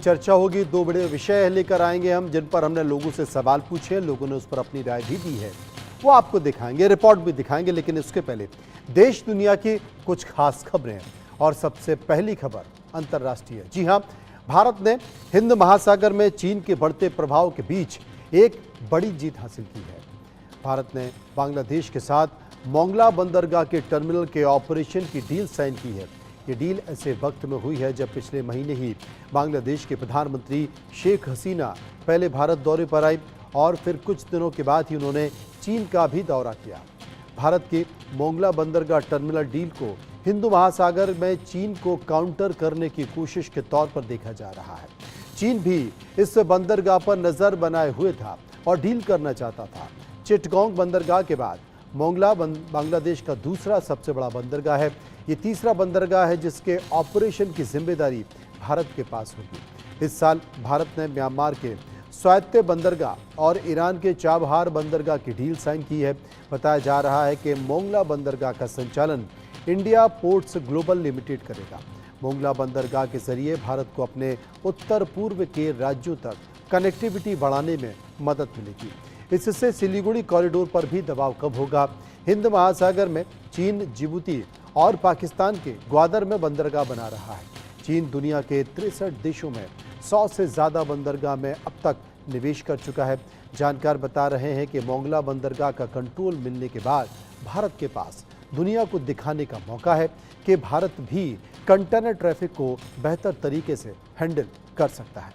चर्चा होगी। दो बड़े विषय लेकर आएंगे हम, जिन पर हमने लोगों से सवाल पूछे, लोगों ने उस पर अपनी राय भी दी है, वो आपको दिखाएंगे, रिपोर्ट भी दिखाएंगे। लेकिन इसके पहले देश दुनिया की कुछ खास खबरें, और सबसे पहली खबर अंतर्राष्ट्रीय। जी हां, भारत ने हिंद महासागर में चीन के बढ़ते प्रभाव के बीच एक बड़ी जीत हासिल की है। भारत ने बांग्लादेश के साथ मोंगला बंदरगाह के टर्मिनल के ऑपरेशन की डील साइन की है। ये डील ऐसे वक्त में हुई है जब पिछले महीने ही बांग्लादेश के प्रधानमंत्री शेख हसीना पहले भारत दौरे पर आई, और फिर कुछ दिनों के बाद ही उन्होंने चीन का भी दौरा किया। भारत के मोंगला बंदरगाह टर्मिनल डील को हिंदू महासागर में चीन को काउंटर करने की कोशिश के तौर पर देखा जा रहा है। चीन भी इस बंदरगाह पर नजर बनाए हुए था और डील करना चाहता था। चिटगोंग बंदरगाह के बाद मोंगला बांग्लादेश का दूसरा सबसे बड़ा बंदरगाह है। ये तीसरा बंदरगाह है जिसके ऑपरेशन की जिम्मेदारी भारत के पास होगी। इस साल भारत ने म्यांमार के स्वायत्त बंदरगाह और ईरान के चाबहार बंदरगाह की डील साइन की है। बताया जा रहा है कि मोंगला बंदरगाह का संचालन इंडिया पोर्ट्स ग्लोबल लिमिटेड करेगा। मोंगला बंदरगाह के जरिए भारत को अपने उत्तर पूर्व के राज्यों तक कनेक्टिविटी बढ़ाने में मदद मिलेगी। इससे सिलीगुड़ी कॉरिडोर पर भी दबाव कम होगा। हिंद महासागर में चीन, जिबूती और पाकिस्तान के ग्वादर में बंदरगाह बना रहा है। चीन दुनिया के 63 देशों में 100 से ज़्यादा बंदरगाह में अब तक निवेश कर चुका है। जानकार बता रहे हैं कि मोंगला बंदरगाह का कंट्रोल मिलने के बाद भारत के पास दुनिया को दिखाने का मौका है कि भारत भी कंटेनर ट्रैफिक को बेहतर तरीके से हैंडल कर सकता है।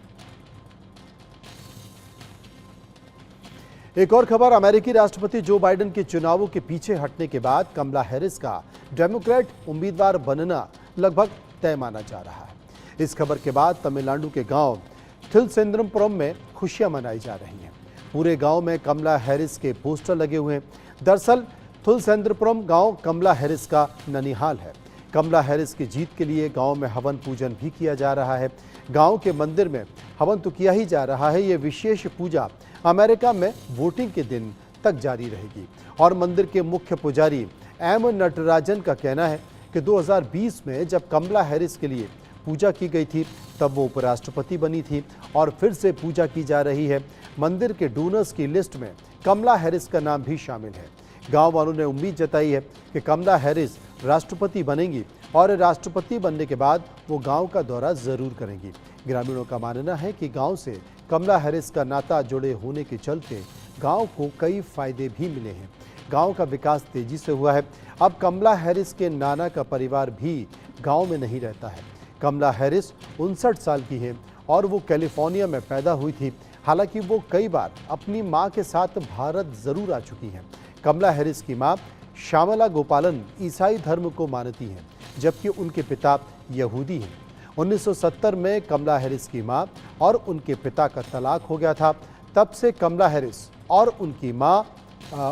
एक और खबर, अमेरिकी राष्ट्रपति जो बाइडेन के चुनावों के पीछे हटने के बाद कमला हैरिस का डेमोक्रेट उम्मीदवार बनना लगभग तय माना जा रहा है। इस खबर के बाद तमिलनाडु के गांव थिरुवनंतपुरम में खुशियां मनाई जा रही हैं। पूरे गांव में कमला हैरिस के पोस्टर लगे हुए हैं। दरअसल थिरुवनंतपुरम गांव कमला हैरिस का ननिहाल है। कमला हैरिस की जीत के लिए गांव में हवन पूजन भी किया जा रहा है। गांव के मंदिर में हवन तो किया ही जा रहा है। ये विशेष पूजा अमेरिका में वोटिंग के दिन तक जारी रहेगी। और मंदिर के मुख्य पुजारी एम नटराजन का कहना है कि 2020 में जब कमला हैरिस के लिए पूजा की गई थी तब वो उपराष्ट्रपति बनी थी और फिर से पूजा की जा रही है। मंदिर के डोनर्स की लिस्ट में कमला हैरिस का नाम भी शामिल है। गांव वालों ने उम्मीद जताई है कि कमला हैरिस राष्ट्रपति बनेंगी और राष्ट्रपति बनने के बाद वो गांव का दौरा जरूर करेंगी। ग्रामीणों का मानना है कि गांव से कमला हैरिस का नाता जुड़े होने के चलते गांव को कई फायदे भी मिले हैं। गांव का विकास तेजी से हुआ है। अब कमला हैरिस के नाना का परिवार भी गांव में नहीं रहता है। कमला हैरिस 59 साल की है और वो कैलिफोर्निया में पैदा हुई थी। हालांकि वो कई बार अपनी मां के साथ भारत जरूर आ चुकी हैं। कमला हैरिस की मां श्यामला गोपालन ईसाई धर्म को मानती हैं, जबकि उनके पिता यहूदी हैं। 1970 में कमला हैरिस की मां और उनके पिता का तलाक हो गया था। तब से कमला हैरिस और उनकी मां,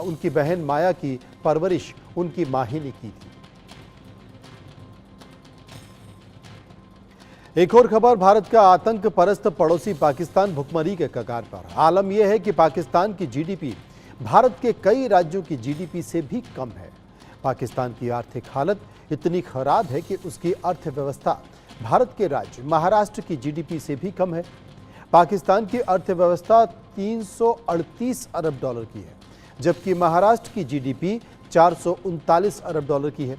उनकी बहन माया की परवरिश उनकी मां ही ने की थी। एक और खबर, भारत का आतंक परस्त पड़ोसी पाकिस्तान भुखमरी के कगार पर। आलम यह है कि पाकिस्तान की जीडीपी भारत के कई राज्यों की जीडीपी से भी कम है। पाकिस्तान की आर्थिक हालत इतनी खराब है कि उसकी अर्थव्यवस्था भारत के राज्य महाराष्ट्र की जीडीपी से भी कम है। पाकिस्तान की अर्थव्यवस्था 338 अरब डॉलर की है, जबकि महाराष्ट्र की जीडीपी 439 अरब डॉलर की है।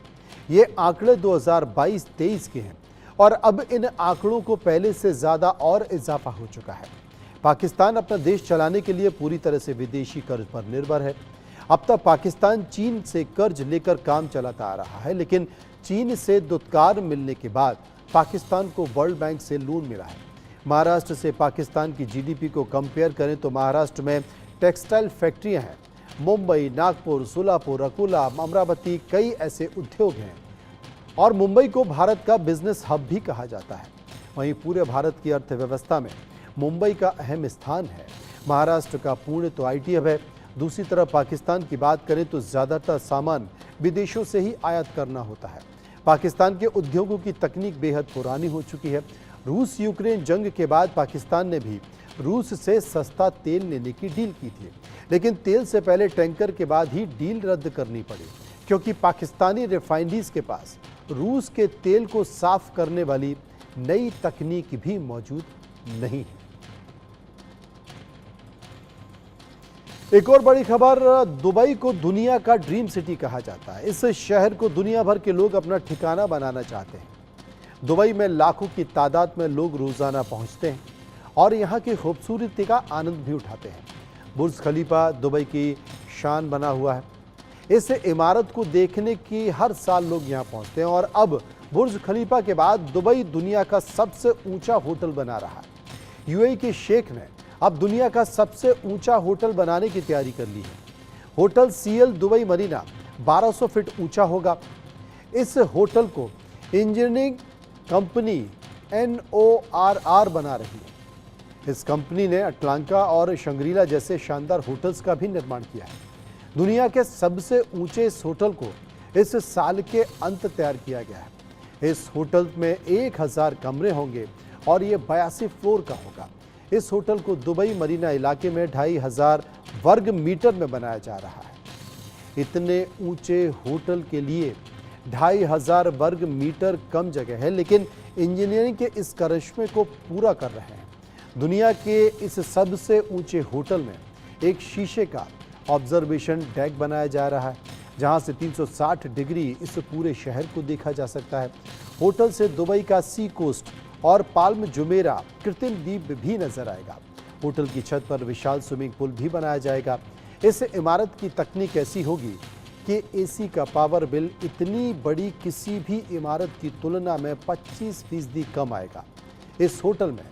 ये आंकड़े 2022-23 के हैं और अब इन आंकड़ों को पहले से ज़्यादा और इजाफा हो चुका है। पाकिस्तान अपना देश चलाने के लिए पूरी तरह से विदेशी कर्ज पर निर्भर है। अब तक पाकिस्तान चीन से कर्ज लेकर काम चलाता आ रहा है, लेकिन चीन से दुत्कार मिलने के बाद पाकिस्तान को वर्ल्ड बैंक से लोन मिला है। महाराष्ट्र से पाकिस्तान की जीडीपी को कंपेयर करें तो महाराष्ट्र में टेक्सटाइल फैक्ट्रियां हैं। मुंबई, नागपुर, सोलापुर, अकोला, अमरावती कई ऐसे उद्योग हैं और मुंबई को भारत का बिजनेस हब भी कहा जाता है। वहीं पूरे भारत की अर्थव्यवस्था में मुंबई का अहम स्थान है। महाराष्ट्र का पुणे तो आईटी हब है। दूसरी तरफ पाकिस्तान की बात करें तो ज़्यादातर सामान विदेशों से ही आयात करना होता है। पाकिस्तान के उद्योगों की तकनीक बेहद पुरानी हो चुकी है। रूस यूक्रेन जंग के बाद पाकिस्तान ने भी रूस से सस्ता तेल लेने की डील की थी, लेकिन तेल से पहले टैंकर के बाद ही डील रद्द करनी पड़ी, क्योंकि पाकिस्तानी रिफाइनरीज के पास रूस के तेल को साफ करने वाली नई तकनीक भी मौजूद नहीं है। एक और बड़ी खबर, दुबई को दुनिया का ड्रीम सिटी कहा जाता है। इस शहर को दुनिया भर के लोग अपना ठिकाना बनाना चाहते हैं। दुबई में लाखों की तादाद में लोग रोजाना पहुंचते हैं और यहां की खूबसूरती का आनंद भी उठाते हैं। बुर्ज खलीफा दुबई की शान बना हुआ है। इस इमारत को देखने की हर साल लोग यहां पहुंचते हैं और अब बुर्ज खलीफा के बाद दुबई दुनिया का सबसे ऊंचा होटल बना रहा है। यूएई के शेख ने अब दुनिया का सबसे ऊंचा होटल बनाने की तैयारी कर ली है। Hotel Ciel Dubai Marina 1200 feet ऊंचा होगा। इस होटल को इंजीनियरिंग कंपनी NORR बना रही है। इस कंपनी ने अटलांटा और शंग्रीला जैसे शानदार होटल्स का भी निर्माण किया है। दुनिया के सबसे ऊंचे इस होटल को इस साल के अंत तैयार किया गया है। इस होटल में 1000 कमरे होंगे और ये 82 फ्लोर का होगा। इस होटल को दुबई मरीना इलाके में 2500 वर्ग मीटर में बनाया जा रहा है। इतने ऊंचे होटल के लिए 2500 वर्ग मीटर कम जगह है, लेकिन इंजीनियरिंग के इस करिश्मे को पूरा कर रहे हैं। दुनिया के इस सबसे ऊंचे होटल में एक शीशे का ऑब्जर्वेशन डेक बनाया जा रहा है, जहां से 360 डिग्री इस पूरे शहर को देखा जा सकता है। होटल से दुबई का सी कोस्ट और पाल्म जुमेरा कृत्रिम द्वीप भी नजर आएगा। होटल की छत पर विशाल स्विमिंग पूल भी बनाया जाएगा। इस इमारत की तकनीक ऐसी होगी कि एसी का पावर बिल इतनी बड़ी किसी भी इमारत की तुलना में 25% कम आएगा। इस होटल में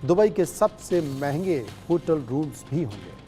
दुबई के सबसे महंगे होटल रूम्स भी होंगे।